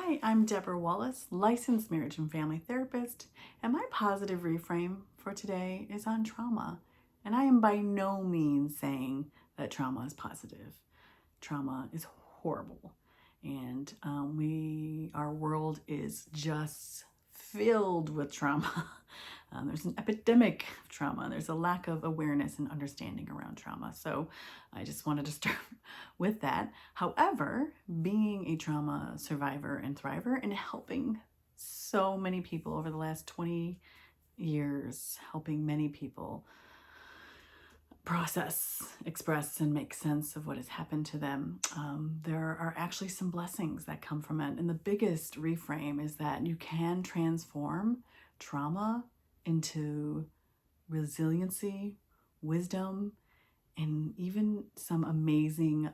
Hi, I'm Debra Wallace, licensed marriage and family therapist, and my positive reframe for today is on trauma. And I am by no means saying that trauma is positive. Trauma is horrible, and our world is just filled with trauma. There's an epidemic of trauma. There's a lack of awareness and understanding around trauma. So I just wanted to start with that. However, being a trauma survivor and thriver and helping so many people over the last 20 years, helping many people process, express, and make sense of what has happened to them, there are actually some blessings that come from it. And the biggest reframe is that you can transform trauma into resiliency, wisdom, and even some amazing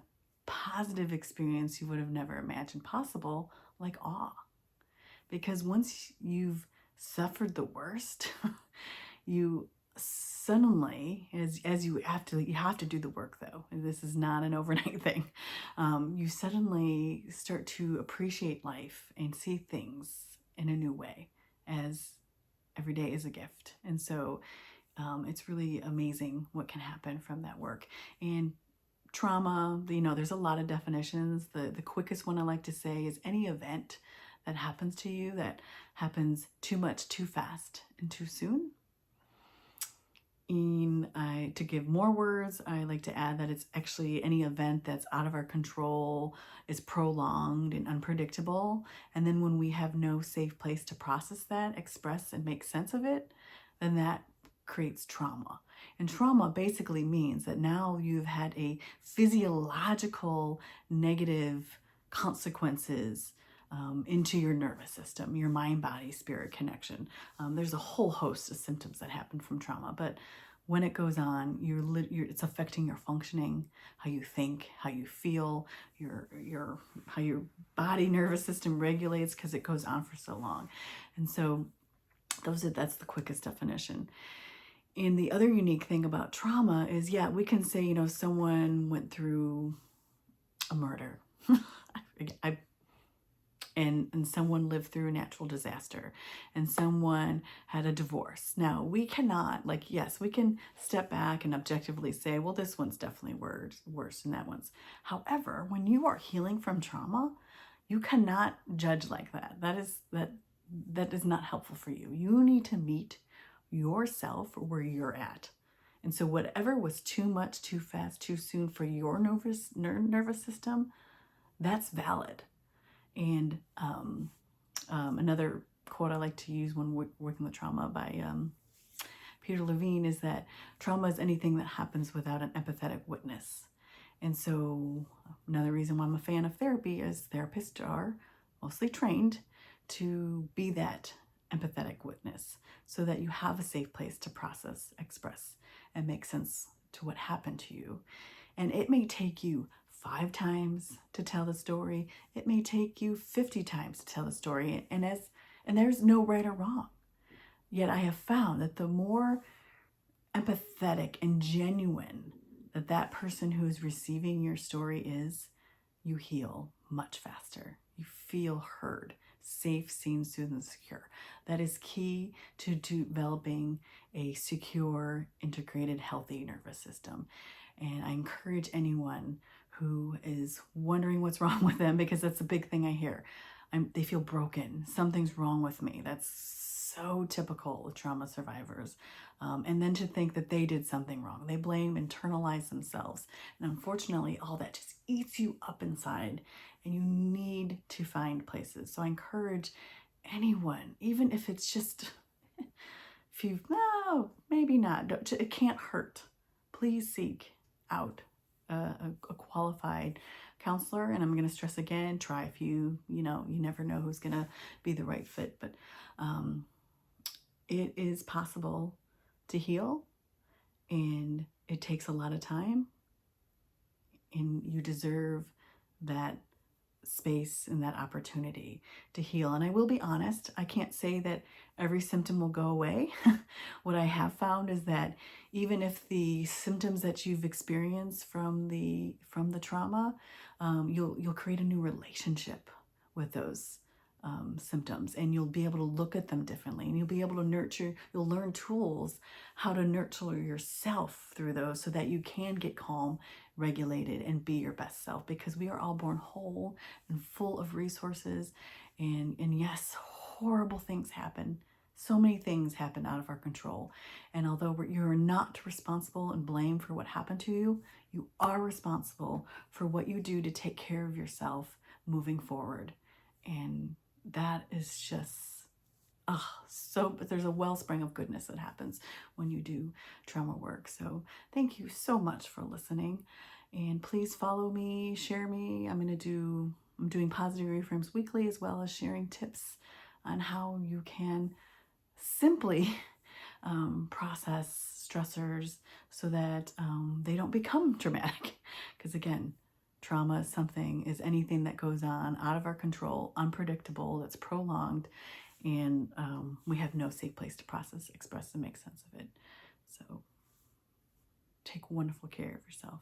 positive experience you would have never imagined possible, like awe. Because once you've suffered the worst, you suddenly, as you have to do the work though. This is not an overnight thing. You suddenly start to appreciate life and see things in a new way, as every day is a gift. And so it's really amazing what can happen from that work. And trauma, there's a lot of definitions. The quickest one I like to say is any event that happens to you that happens too much, too fast, and too soon. To give more words, I like to add that it's actually any event that's out of our control, is prolonged and unpredictable. And then when we have no safe place to process that, express, and make sense of it, then that creates trauma. And trauma basically means that now you've had a physiological negative consequences into your nervous system, your mind, body, spirit connection. There's a whole host of symptoms that happen from trauma, but when it goes on, it's affecting your functioning, how you think, how you feel, how your body nervous system regulates, because it goes on for so long. And so that's the quickest definition. And the other unique thing about trauma is, we can say, someone went through a murder. And someone lived through a natural disaster, and someone had a divorce. Now, we cannot, yes, we can step back and objectively say, well, this one's definitely worse than that one's. However, when you are healing from trauma, you cannot judge like that. That is not helpful for you. You need to meet yourself where you're at. And so whatever was too much, too fast, too soon for your nervous system, that's valid. And another quote I like to use when working with trauma by Peter Levine is that trauma is anything that happens without an empathetic witness. And so another reason why I'm a fan of therapy is therapists are mostly trained to be that empathetic witness so that you have a safe place to process, express, and make sense to what happened to you. And it may take you 5 times to tell the story. It may take you 50 times to tell the story. And there's no right or wrong. Yet I have found that the more empathetic and genuine that person who is receiving your story is, you heal much faster. You feel heard, safe, seen, soothed, and secure. That is key to developing a secure, integrated, healthy nervous system. And I encourage anyone who is wondering what's wrong with them, because that's a big thing I hear. They feel broken. Something's wrong with me. That's so typical of trauma survivors. And then to think that they did something wrong. They blame, internalize themselves. And unfortunately, all that just eats you up inside, and you need to find places. So I encourage anyone, even if it's just, no, maybe not. It can't hurt. Please seek out a qualified counselor. And I'm going to stress again, try if you never know who's going to be the right fit, but it is possible to heal, and it takes a lot of time, and you deserve that space and that opportunity to heal. And I will be honest, I can't say that every symptom will go away. What I have found is that even if the symptoms that you've experienced from the trauma, you'll create a new relationship with those symptoms, and you'll be able to look at them differently, and you'll be able to you'll learn tools how to nurture yourself through those so that you can get calm, regulated, and be your best self, because we are all born whole and full of resources. And yes, horrible things happen. So many things happen out of our control. And although you're not responsible and blamed for what happened to you, you are responsible for what you do to take care of yourself moving forward. And that is just, but there's a wellspring of goodness that happens when you do trauma work. So thank you so much for listening. And please follow me, share me. I'm doing Positive Reframes weekly, as well as sharing tips on how you can simply process stressors so that they don't become traumatic. Because again, trauma is anything that goes on out of our control, unpredictable, that's prolonged, and we have no safe place to process, express, and make sense of it. So take wonderful care of yourself.